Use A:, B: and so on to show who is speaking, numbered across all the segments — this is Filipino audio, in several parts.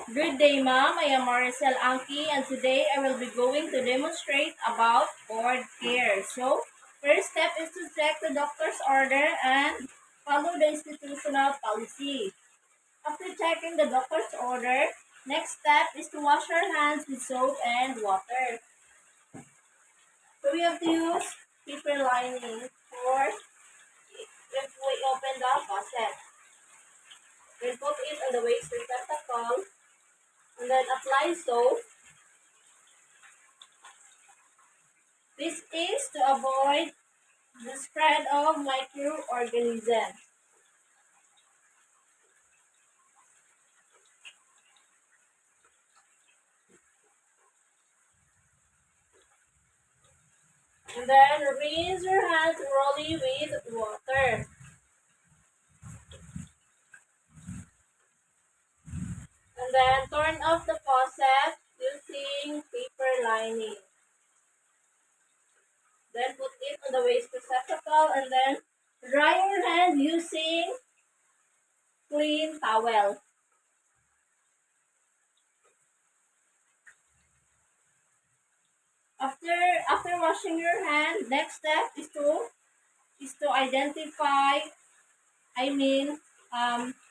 A: Good day, Ma'am. I am Maricel Anki, and today I will be going to demonstrate about cord care. So, first step is to check the doctor's order and follow the institutional policy. After checking the doctor's order, next step is to wash your hands with soap and water. So, we have to use paper lining for if we open the faucet. Then put it on the waste receptacle and then apply soap. This is to avoid the spread of microorganisms. And then rinse your hands thoroughly with water. And then turn off the faucet using paper lining. Then put it on the waste receptacle and then dry your hands using clean towel. After washing your hand, next step is to identify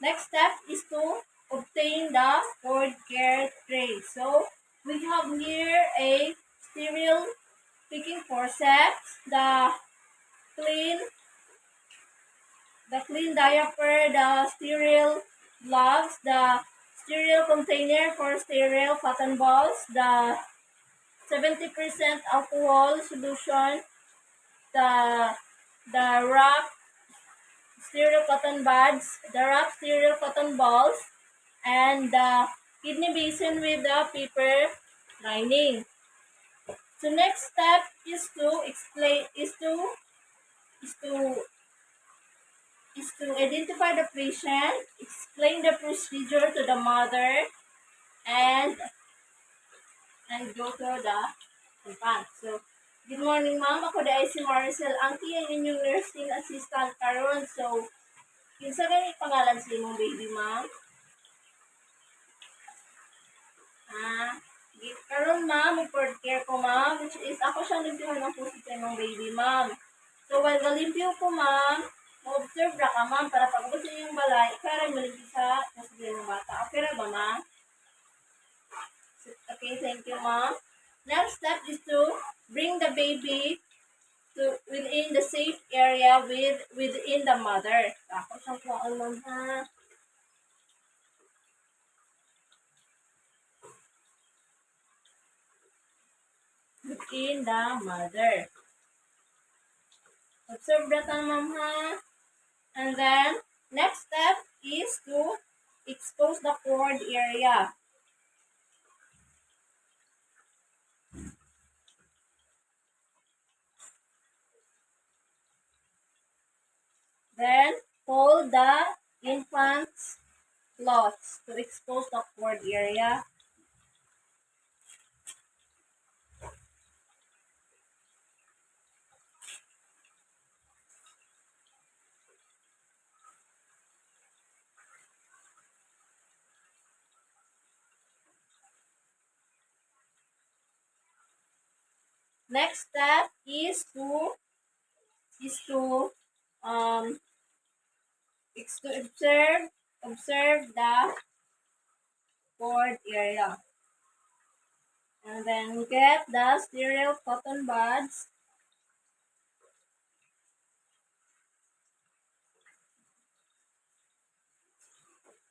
A: next step is to obtain the cord care tray. So, we have here a sterile picking forceps, clean, the clean diaper, the sterile gloves, the sterile container for sterile cotton balls, the 70% alcohol solution, the the wrap sterile cotton buds, the wrap sterile cotton balls, and the kidney basin with the paper lining. So next step is to explain is to is to identify the patient, explain the procedure to the mother, and go to the infant. So good morning, ma'am. Ako dai si Maricel Anki, ang inyong nursing assistant karon. So kinsa gani pangalan sa imong baby, ma'am? Ah, karon ma'am, report care ko ma'am, which is ako siyang limpyohan ng puso sa imong baby ma'am. So while galimpyo ko ma'am, ma-observe ra ka ma'am para pag sa iyong balay, kaya malimpyo sa puso ng bata. Okay ra ba ma'am? Okay, thank you ma'am. Next step is to bring the baby to within the safe area within the mother. Ako siyang kuhaan ma'am ha. Within the mother. Observe that ma'am ha. And then, next step is to expose the cord area. Then, hold the infant's cloths to expose the cord area. Next step is to um observe the cord area. And then get the sterile cotton buds.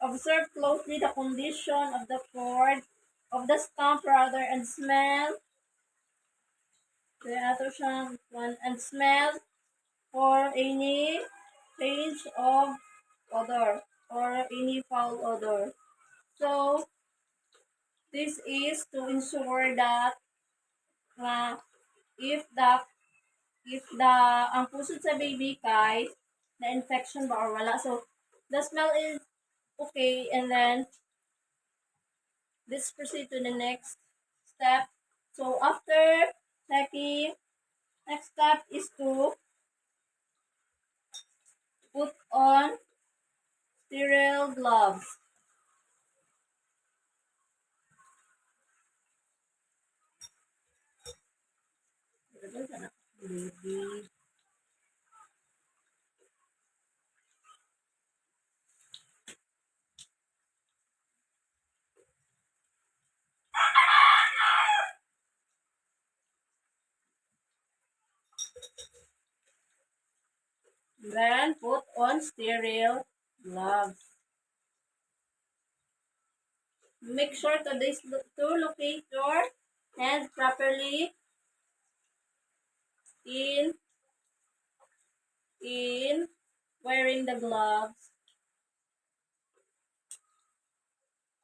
A: Observe closely the condition of the cord, of the stump rather, and smell. And smell for any change of odor or any foul odor. So, this is to ensure that uh, if the ang pusod sa baby kay na infection ba or wala. So, the smell is okay, and then let's proceed to the next step. So, after checking, next step is to put on sterile gloves. Baby. Then put on sterile gloves. Make sure to locate your hand properly in wearing the gloves.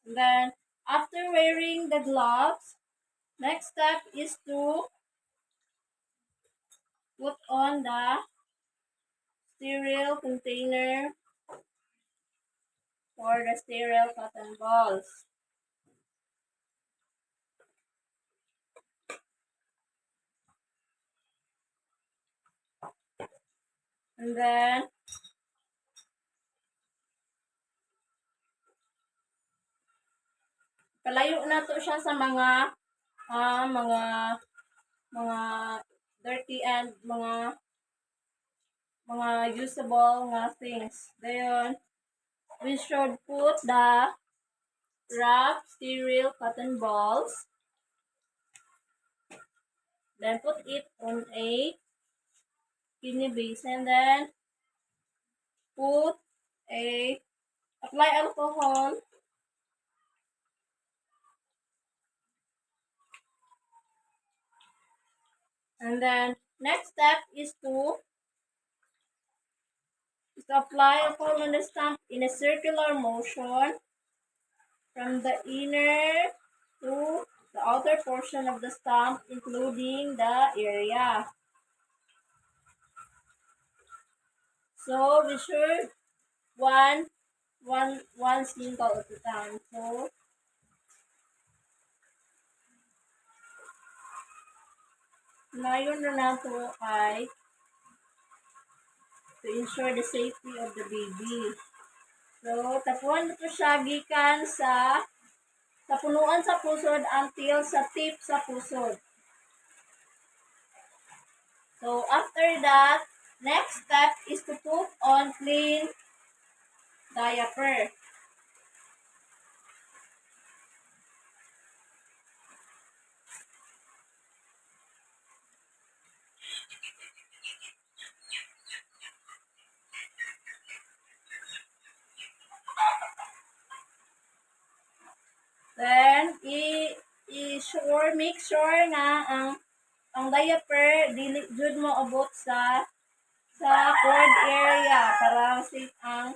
A: Then after wearing the gloves, next step is to put on the sterile container for the sterile cotton balls. And then palayo na to siya sa mga mga mga dirty and mga usable nga things. Then we should put the wrap sterile cotton balls. Then put it on a kidney base and then put apply alcohol and then next step is to apply alcohol on the stump in a circular motion from the inner to the outer portion of the stump, including the area. So we should one single at a time. So ngayon na nato ay to ensure the safety of the baby. So tapuan na to siya gikan sa punuan sa pusod until sa tip sa pusod. So after that, next step is to put on clean diaper. Then make sure na ang diaper dili jud mo abot sa cord area para safe ang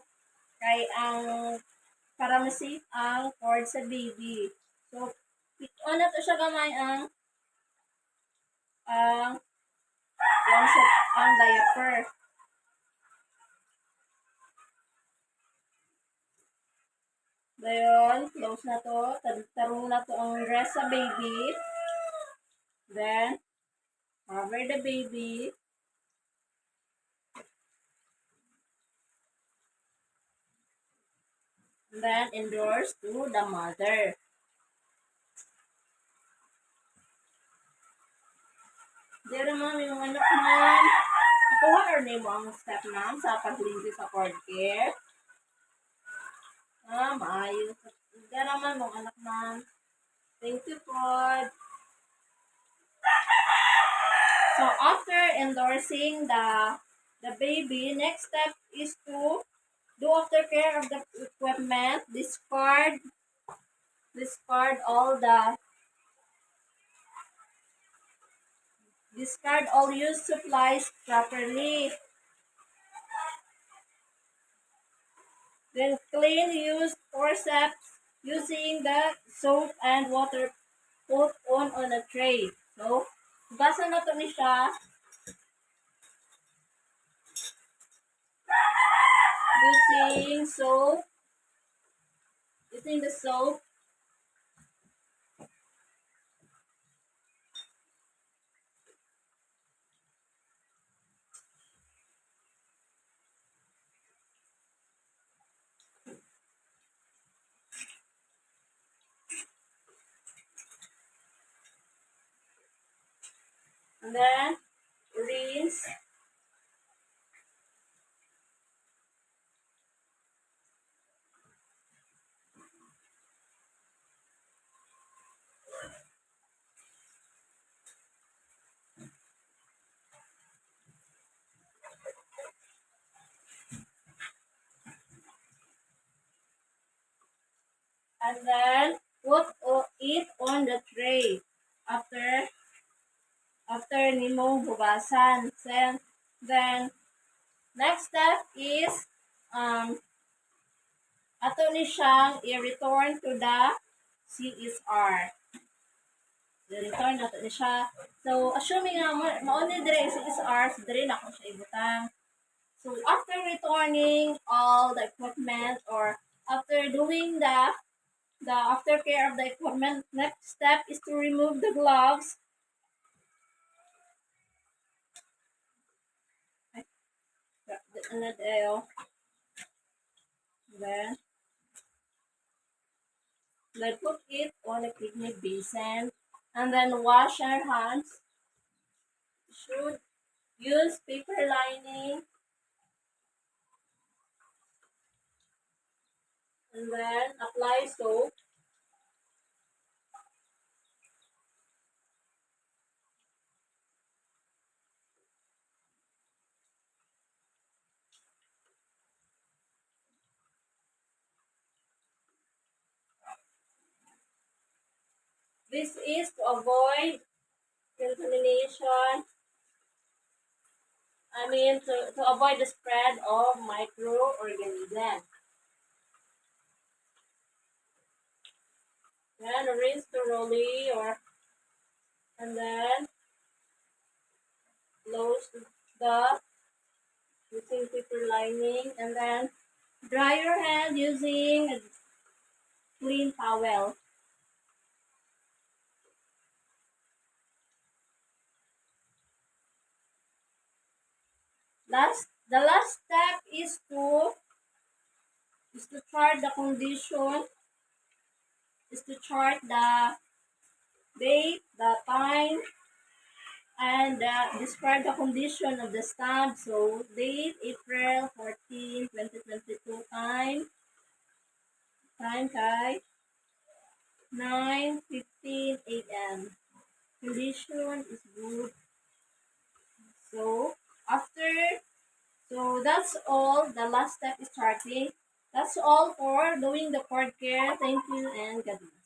A: safe ang cord sa baby. So on na to siya gamay ang diaper. Then, close na to. Tarong na to ang dress sa baby. Then, cover the baby. And then, endorse to the mother. Dere ma'am, yung anak ma'am. Nakuha or name mo ang step ma'am sa paglinis sa cord care. Maayos. Dere ma'am, yung anak ma'am. Thank you po. So after endorsing the baby, next step is to do aftercare of the equipment, discard all used supplies properly. Then clean used forceps using the soap and water put on a tray. So, basa na to ni siya. Using the soap. And then is and then put it on the tray after nimong hugasan. Then next step is ato ni siyang i-return to the CSR. I-return nato ni siya. So assuming nga mauni dire CSR, so dire na ko siya ibutang. So after returning all the equipment or after doing the aftercare of the equipment, next step is to remove the gloves. Then put it on a picnic basin and then wash our hands. Should use paper lining and then apply soap. This is to avoid contamination. To avoid the spread of microorganisms. Then rinse thoroughly and then close the using paper lining and then dry your hand using a clean towel. The last step is to chart the condition, is to chart the date, the time, and describe the condition of the stamp. So date April 14, 2022, time kay 9:15 a.m. Condition is good. So that's all. The last step is charting. That's all for doing the cord care. Thank you and God bless.